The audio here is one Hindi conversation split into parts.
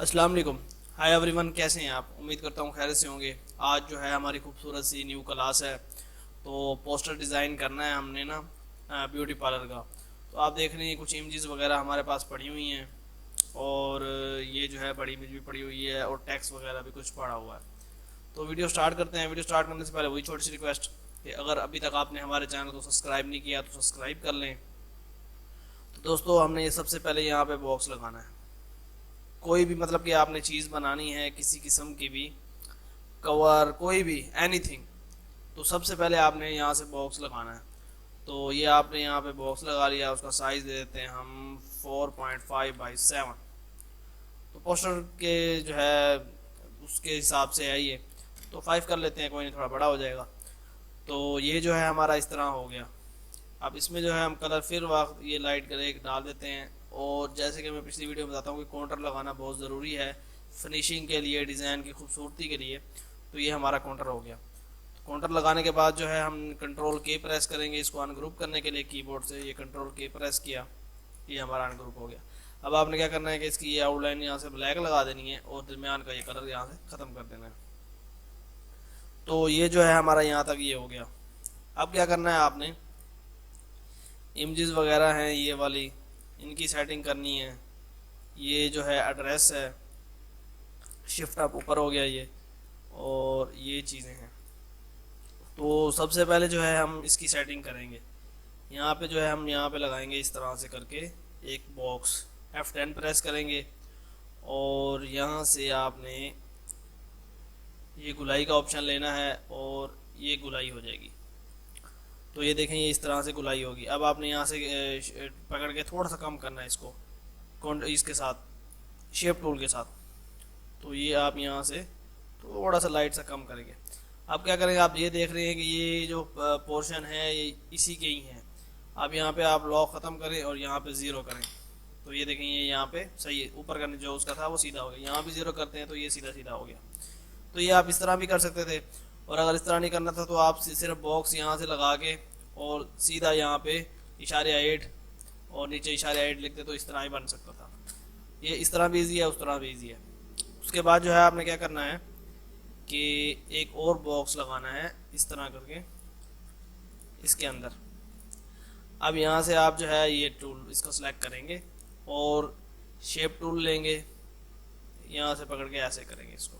अस्सलाम वालेकुम। हाय एवरीवन, कैसे हैं आप? उम्मीद करता हूँ खैर से होंगे। आज जो है हमारी खूबसूरत सी न्यू क्लास है, तो पोस्टर डिज़ाइन करना है हमने ना, ब्यूटी पार्लर का। तो आप देख रहे हैं कुछ इमेजेस वगैरह हमारे पास पड़ी हुई हैं, और ये जो है बड़ी इमेज भी पड़ी हुई है और टेक्स्ट वगैरह भी कुछ पड़ा हुआ है। तो वीडियो स्टार्ट करते हैं। वीडियो स्टार्ट करने से पहले वही छोटी सी रिक्वेस्ट कि अगर अभी तक आपने हमारे चैनल को सब्सक्राइब नहीं किया तो सब्सक्राइब कर लें। तो दोस्तों, हमने ये सबसे पहले यहाँ पे बॉक्स लगाना है। कोई भी मतलब कि आपने चीज़ बनानी है किसी किस्म की भी, कवर कोई भी एनीथिंग, तो सबसे पहले आपने यहाँ से बॉक्स लगाना है। तो ये आपने यहाँ पे बॉक्स लगा लिया, उसका साइज़ दे देते हैं हम 4.5 बाई 7। तो पोस्टर के जो है उसके हिसाब से है ये, तो 5 कर लेते हैं, कोई नहीं, थोड़ा बड़ा हो जाएगा। तो ये जो है हमारा इस तरह हो गया। अब इसमें जो है हम कलर फिर वक्त ये लाइट कलर एक डाल देते हैं। और जैसे कि मैं पिछली वीडियो में बताता हूँ कि काउंटर लगाना बहुत ज़रूरी है फिनिशिंग के लिए, डिज़ाइन की खूबसूरती के लिए। तो ये हमारा काउंटर हो गया। काउंटर लगाने के बाद जो है हम कंट्रोल के प्रेस करेंगे इसको अनग्रुप करने के लिए कीबोर्ड से। ये कंट्रोल के प्रेस किया, ये हमारा अनग्रुप हो गया। अब आपने क्या करना है कि इसकी ये आउटलाइन यहाँ से ब्लैक लगा देनी है और दरमियान का ये कलर यहाँ से ख़त्म कर देना है। तो ये जो है हमारा यहाँ तक ये हो गया। अब क्या करना है आपने, इमेजेस वगैरह हैं ये वाली, इनकी सेटिंग करनी है। ये जो है एड्रेस है, शिफ्ट अप ऊपर हो गया ये, और ये चीज़ें हैं। तो सबसे पहले जो है हम इसकी सेटिंग करेंगे। यहाँ पे जो है हम यहाँ पे लगाएंगे इस तरह से करके एक बॉक्स। F10 प्रेस करेंगे और यहाँ से आपने ये गुलाई का ऑप्शन लेना है और ये गुलाई हो जाएगी। तो ये देखें, ये इस तरह से गुलाई होगी। अब आपने यहाँ से पकड़ के थोड़ा सा कम करना है इसको इसके साथ, शेप टूल के साथ। तो ये आप यहाँ से थोड़ा सा लाइट सा कम करेंगे। अब क्या करेंगे, आप ये देख रहे हैं कि ये जो पोर्शन है ये इसी के ही है। अब यहाँ पे आप लॉक ख़त्म करें और यहाँ पे ज़ीरो करें। तो ये देखें, ये यहाँ पे सही है, ऊपर का जो उसका था वो सीधा हो गया। यहाँ भी ज़ीरो करते हैं तो ये सीधा सीधा हो गया। तो ये आप इस तरह भी कर सकते थे, और अगर इस तरह नहीं करना था तो आप सिर्फ बॉक्स यहाँ से लगा के और सीधा यहाँ पे इशारे 8 और नीचे इशारे 8 लिखते तो इस तरह ही बन सकता था। ये इस तरह भी ईजी है, उस तरह भी ईजी है। उसके बाद जो है आपने क्या करना है कि एक और बॉक्स लगाना है इस तरह करके इसके अंदर। अब यहाँ से आप जो है ये टूल इसको सेलेक्ट करेंगे और शेप टूल लेंगे, यहाँ से पकड़ के ऐसे करेंगे इसको।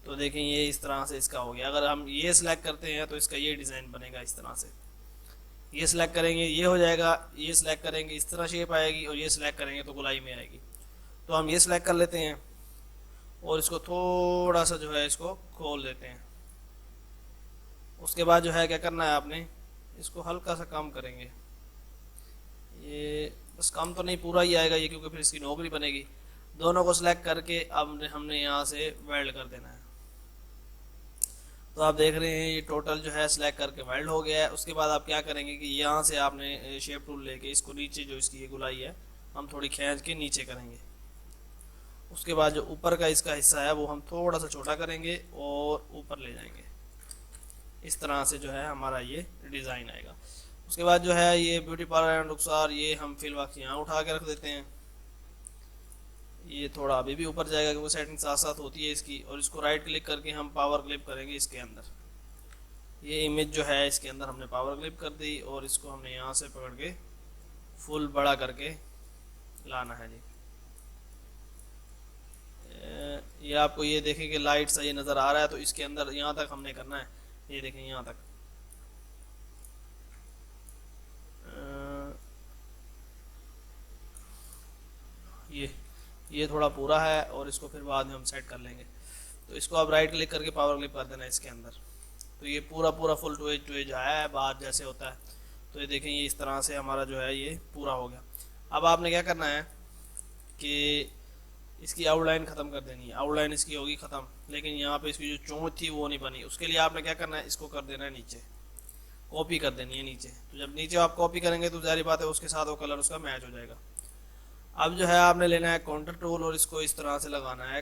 तो देखें, ये इस तरह से इसका हो गया। अगर हम ये सिलेक्ट करते हैं तो इसका ये डिज़ाइन बनेगा इस तरह से। ये सिलेक्ट करेंगे ये हो जाएगा, ये सिलेक्ट करेंगे इस तरह शेप आएगी, और ये सिलेक्ट करेंगे तो गोलाई में आएगी। तो हम ये सिलेक्ट कर लेते हैं और इसको थोड़ा सा जो है इसको खोल देते हैं। उसके बाद जो है क्या करना है आपने, इसको हल्का सा कम करेंगे। ये बस कम तो नहीं, पूरा ही आएगा ये, क्योंकि फिर इसकी नौकरी बनेगी। दोनों को सिलेक्ट करके अब हमने यहाँ से वेल्ड कर देना है। तो आप देख रहे हैं ये टोटल जो है सिलेक्ट करके वेल्ड हो गया है। उसके बाद आप क्या करेंगे कि यहाँ से आपने शेप टूल लेके इसको नीचे, जो इसकी ये गुलाई है, हम थोड़ी खींच के नीचे करेंगे। उसके बाद जो ऊपर का इसका हिस्सा है वो हम थोड़ा सा छोटा करेंगे और ऊपर ले जाएंगे। इस तरह से जो है हमारा ये डिज़ाइन आएगा। उसके बाद जो है ये ब्यूटी पार्लर एंड रुखसार, ये हम फिल वक्त यहाँ उठा के रख देते हैं। ये थोड़ा अभी भी ऊपर जाएगा क्योंकि सेटिंग साथ साथ होती है इसकी। और इसको राइट क्लिक करके हम पावर क्लिप करेंगे इसके अंदर। ये इमेज जो है इसके अंदर हमने पावर क्लिप कर दी और इसको हमने यहाँ से पकड़ के फुल बड़ा करके लाना है जी। ये आपको ये देखें कि लाइट सा ये नज़र आ रहा है, तो इसके अंदर यहाँ तक हमने करना है। ये देखें यहाँ तक। ये थोड़ा पूरा है और इसको फिर बाद में हम सेट कर लेंगे। तो इसको आप राइट क्लिक करके पावर क्लिप कर देना इसके अंदर। तो ये पूरा पूरा फुल टू एज आया है, बाहर जैसे होता है। तो ये देखें, ये इस तरह से हमारा जो है ये पूरा हो गया। अब आपने क्या करना है कि इसकी आउटलाइन ख़त्म कर देनी है। आउटलाइन इसकी होगी ख़त्म, लेकिन यहाँ पे इसकी जो चोंच थी वो नहीं बनी। उसके लिए आपने क्या करना है, इसको कर देना है नीचे, कॉपी कर देनी है नीचे। तो जब नीचे आप कॉपी करेंगे तो जारी बात है उसके साथ वो कलर उसका मैच हो जाएगा। अब जो है आपने लेना है काउंटर टूल और इसको इस तरह से लगाना है।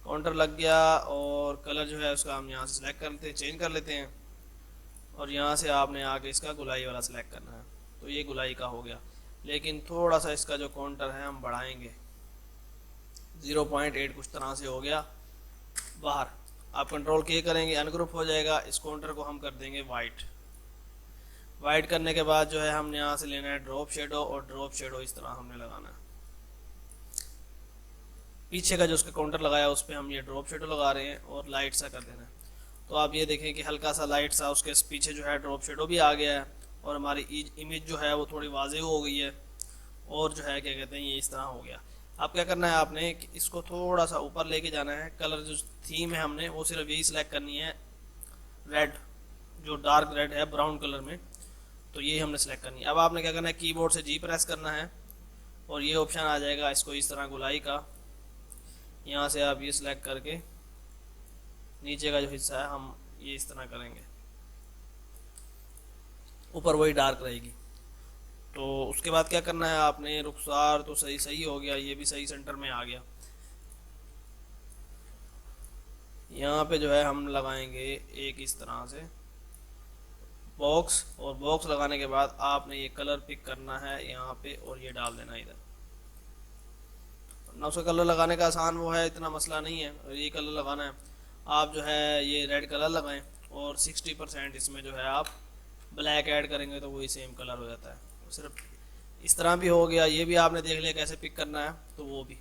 काउंटर लग गया और कलर जो है उसका हम यहाँ से सिलेक्ट कर लेते हैं, चेंज कर लेते हैं। और यहाँ से आपने आके इसका गुलाई वाला सिलेक्ट करना है। तो ये गुलाई का हो गया। लेकिन थोड़ा सा इसका जो काउंटर है हम बढ़ाएंगे, 0.8 कुछ तरह से हो गया बाहर। आप कंट्रोल के करेंगे, अनग्रुप हो जाएगा। इस काउंटर को हम कर देंगे वाइट। वाइट करने के बाद जो है हमने यहाँ से लेना है ड्रॉप शेडो, और ड्रॉप शेडो इस तरह हमने लगाना है। पीछे का जो उसका काउंटर लगाया उस पर हम ये ड्रॉप शेडो लगा रहे हैं और लाइट सा कर देना है। तो आप ये देखें कि हल्का सा लाइट सा उसके पीछे जो है ड्रॉप शेडो भी आ गया है, और हमारी इमेज जो है वो थोड़ी वाज़ेह हो गई है, और जो है क्या कहते हैं ये इस तरह हो गया। अब क्या करना है आपने कि इसको थोड़ा सा ऊपर लेके जाना है। कलर जो थीम है हमने वो सिर्फ यही सिलेक्ट करनी है, रेड, जो डार्क रेड है ब्राउन कलर में, तो ये हमने सेलेक्ट करनी है। अब आपने क्या करना है, कीबोर्ड से जी प्रेस करना है और ये ऑप्शन आ जाएगा, इसको इस तरह गुलाई का, यहाँ से आप ये सिलेक्ट करके नीचे का जो हिस्सा है हम ये इस तरह करेंगे, ऊपर वही डार्क रहेगी। तो उसके बाद क्या करना है आपने, रुखसार तो सही सही हो गया, ये भी सही सेंटर में आ गया। यहाँ पे जो है हम लगाएंगे एक इस तरह से बॉक्स, और बॉक्स लगाने के बाद आपने ये कलर पिक करना है यहाँ पे और ये डाल देना इधर ना। उसका कलर लगाने का आसान वो है, इतना मसला नहीं है। और ये कलर लगाना है आप जो है ये रेड कलर लगाएं, और 60% इसमें जो है आप ब्लैक ऐड करेंगे तो वही सेम कलर हो जाता है। सिर्फ इस तरह भी हो गया। ये भी आपने देख लिया कैसे पिक करना है, तो वो भी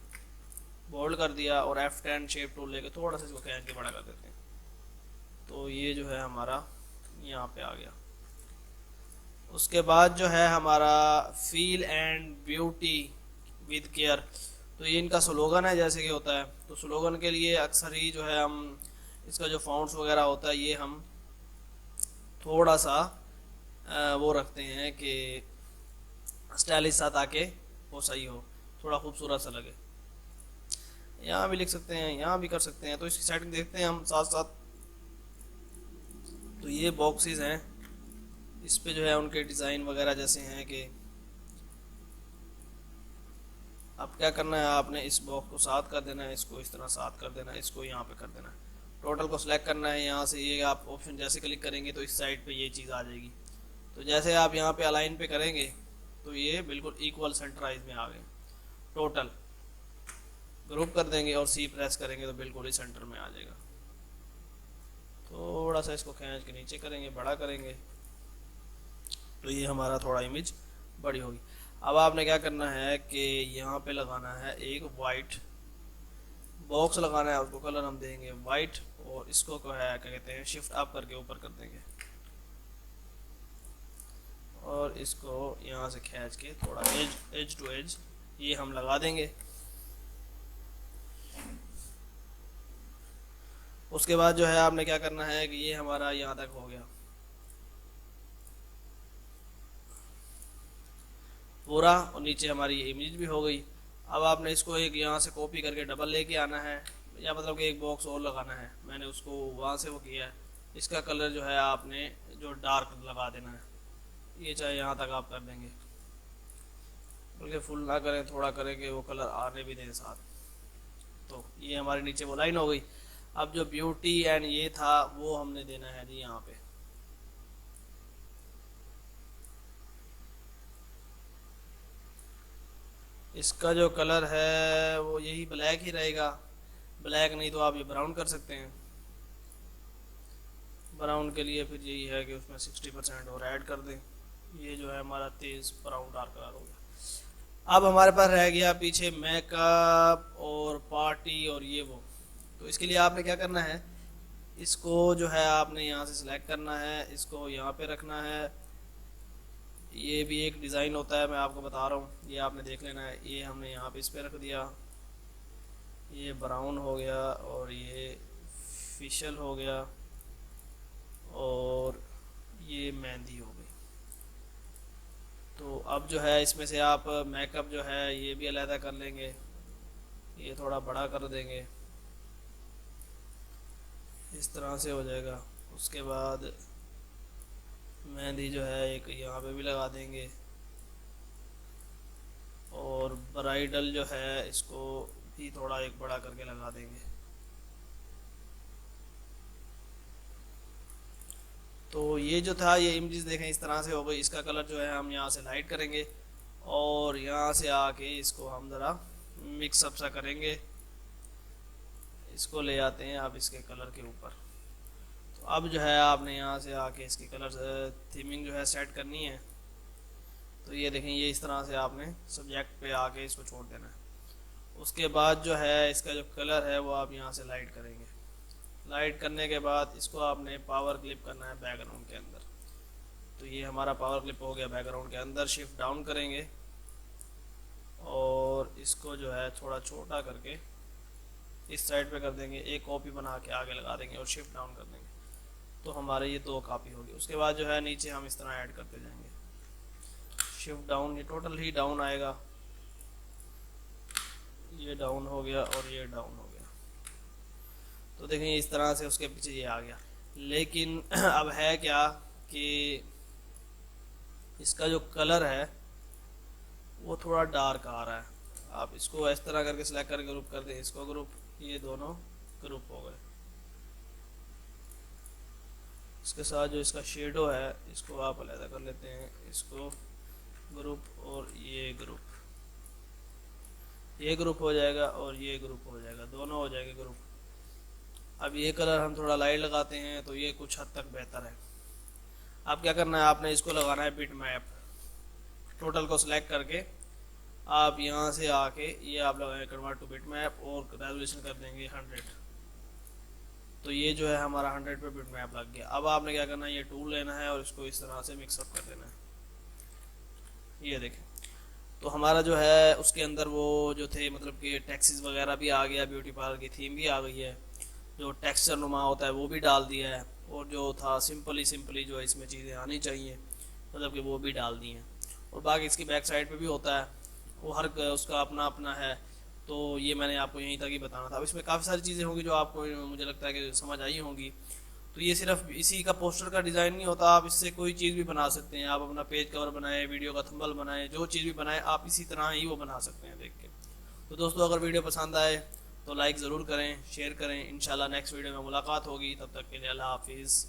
बोल्ड कर दिया और F10 शेप टूल लेके थोड़ा सा इसको खींच के बड़ा कर देते हैं, तो ये जो है हमारा यहाँ पे आ गया। उसके बाद जो है हमारा feel and beauty with care, तो ये इनका स्लोगन है जैसे कि होता है। तो स्लोगन के लिए अक्सर ही जो है हम इसका जो फॉन्ट्स वगैरह होता है ये हम थोड़ा सा वो रखते हैं कि स्टाइलिश सा, ताकि वो सही हो, थोड़ा खूबसूरत सा लगे। यहाँ भी लिख सकते हैं, यहाँ भी कर सकते हैं। तो इसकी सेटिंग देखते हैं हम साथ साथ। तो ये बॉक्सेस हैं, इस पे जो है उनके डिज़ाइन वगैरह जैसे हैं कि अब क्या करना है आपने इस बॉक्स को साथ कर देना है, इसको इस तरह साथ कर देना है, इसको यहाँ पे कर देना है। टोटल को सिलेक्ट करना है, यहाँ से ये आप ऑप्शन जैसे क्लिक करेंगे तो इस साइड पे ये चीज़ आ जाएगी। तो जैसे आप यहाँ पे अलाइन पे करेंगे तो ये बिल्कुल इक्वल सेंटराइज में आ गए। टोटल ग्रुप कर देंगे और सी प्रेस करेंगे तो बिल्कुल ही सेंटर में आ जाएगा। थोड़ा सा इसको खींच के नीचे करेंगे, बड़ा करेंगे, तो ये हमारा थोड़ा इमेज बड़ी होगी। अब आपने क्या करना है कि यहाँ पे लगाना है एक वाइट बॉक्स लगाना है, उसको कलर हम देंगे वाइट, और इसको क्या है क्या कहते हैं शिफ्ट अप करके ऊपर कर देंगे, और इसको यहाँ से खींच के थोड़ा एज टू एज ये हम लगा देंगे। उसके बाद जो है आपने क्या करना है कि ये हमारा यहाँ तक हो गया पूरा, और नीचे हमारी ये इमेज भी हो गई। अब आपने इसको एक यहाँ से कॉपी करके डबल लेके आना है, या मतलब कि एक बॉक्स और लगाना है। मैंने उसको वहाँ से वो किया है। इसका कलर जो है आपने जो डार्क लगा देना है, ये चाहे यहाँ तक आप कर देंगे, बल्कि फुल ना करें, थोड़ा करें कि वो कलर आने भी दें साथ। तो ये हमारे नीचे वो लाइन हो गई। अब जो ब्यूटी एंड ये था वो हमने देना है जी यहाँ पे। इसका जो कलर है वो यही ब्लैक ही रहेगा, ब्लैक नहीं तो आप ये ब्राउन कर सकते हैं। ब्राउन के लिए फिर यही है कि उसमें 60% और ऐड कर दें। ये जो है हमारा तेज़ ब्राउन डार्क कलर हो गया। अब हमारे पास रह गया पीछे मेकअप और पार्टी और ये वो। तो इसके लिए आपने क्या करना है, इसको जो है आपने यहाँ से सिलेक्ट करना है, इसको यहाँ पे रखना है। ये भी एक डिज़ाइन होता है, मैं आपको बता रहा हूँ, ये आपने देख लेना है। ये हमने यहाँ पे इस पे रख दिया, ये ब्राउन हो गया और ये फिशल हो गया और ये मेहंदी हो गई। तो अब जो है इसमें से आप मेकअप जो है ये भी अलहदा कर लेंगे, ये थोड़ा बड़ा कर देंगे, इस तरह से हो जाएगा। उसके बाद मेहंदी जो है एक यहाँ पे भी लगा देंगे, और ब्राइडल जो है इसको भी थोड़ा एक बड़ा करके लगा देंगे। तो ये जो था ये इमेजेस देखें इस तरह से हो गई। इसका कलर जो है हम यहाँ से लाइट करेंगे और यहाँ से आके इसको हम ज़रा मिक्सअप सा करेंगे, इसको ले आते हैं आप इसके कलर के ऊपर। तो अब जो है आपने यहाँ से आके इसकी कलर थीमिंग जो है सेट करनी है। तो ये देखें, ये इस तरह से आपने सब्जेक्ट पे आके इसको छोड़ देना है। उसके बाद जो है इसका जो कलर है वो आप यहाँ से लाइट करेंगे। लाइट करने के बाद इसको आपने पावर क्लिप करना है बैकग्राउंड के अंदर। तो ये हमारा पावर क्लिप हो गया बैकग्राउंड के अंदर। शिफ्ट डाउन करेंगे और इसको जो है थोड़ा छोटा करके इस साइड पे कर देंगे, एक कॉपी बना के आगे लगा देंगे और शिफ्ट डाउन कर देंगे। तो हमारे ये 2 कॉपी होगी। उसके बाद जो है नीचे हम इस तरह ऐड करते जाएंगे, शिफ्ट डाउन, ये टोटल ही डाउन आएगा। ये डाउन हो गया और ये डाउन हो गया। तो देखें इस तरह से उसके पीछे ये आ गया। लेकिन अब है क्या कि इसका जो कलर है वो थोड़ा डार्क आ रहा है। आप इसको इस तरह करके सिलेक्ट करके ग्रुप कर दें, इसको ग्रुप, ये दोनों ग्रुप हो गए। इसके साथ जो इसका शेडो है इसको आप अलग कर लेते हैं, इसको ग्रुप और ये ग्रुप, ये ग्रुप हो जाएगा और ये ग्रुप हो जाएगा, दोनों हो जाएंगे ग्रुप। अब ये कलर हम थोड़ा लाइट लगाते हैं तो ये कुछ हद तक बेहतर है। अब क्या करना है, आपने इसको लगाना है बिट मैप। टोटल को सिलेक्ट करके आप यहाँ से आके ये आप लगाएंगे कन्वर्ट टू बिट मैप और रेजोल्यूशन कर देंगे 100। तो ये जो है हमारा 100 पे बिट मैप लग गया। अब आपने क्या करना है, ये टूल लेना है और इसको इस तरह से मिक्सअप कर देना है। ये देखें, तो हमारा जो है उसके अंदर वो जो थे मतलब कि टैक्सीज वगैरह भी आ गया, ब्यूटी पार्लर की थीम भी आ गई है, जो टेक्सचर नुमा होता है वो भी डाल दिया है, और जो था सिंपली जो इसमें चीज़ें आनी चाहिए मतलब कि वो भी डाल दी हैं। और बाकी इसकी बैक साइड पे भी होता है, वो हर उसका अपना अपना है। तो ये मैंने आपको यहीं तक ही बताना था। अब इसमें काफ़ी सारी चीज़ें होंगी जो आपको मुझे लगता है कि समझ आई होंगी। तो ये सिर्फ इसी का पोस्टर का डिज़ाइन नहीं होता, आप इससे कोई चीज़ भी बना सकते हैं। आप अपना पेज कवर बनाएं, वीडियो का थंबनेल बनाएं, जो चीज़ भी बनाएं आप इसी तरह ही वो बना सकते हैं देख के। तो दोस्तों अगर वीडियो पसंद आए तो लाइक ज़रूर करें, शेयर करें। इंशाल्लाह नेक्स्ट वीडियो में मुलाकात होगी, तब तक के लिए अल्लाह हाफिज़।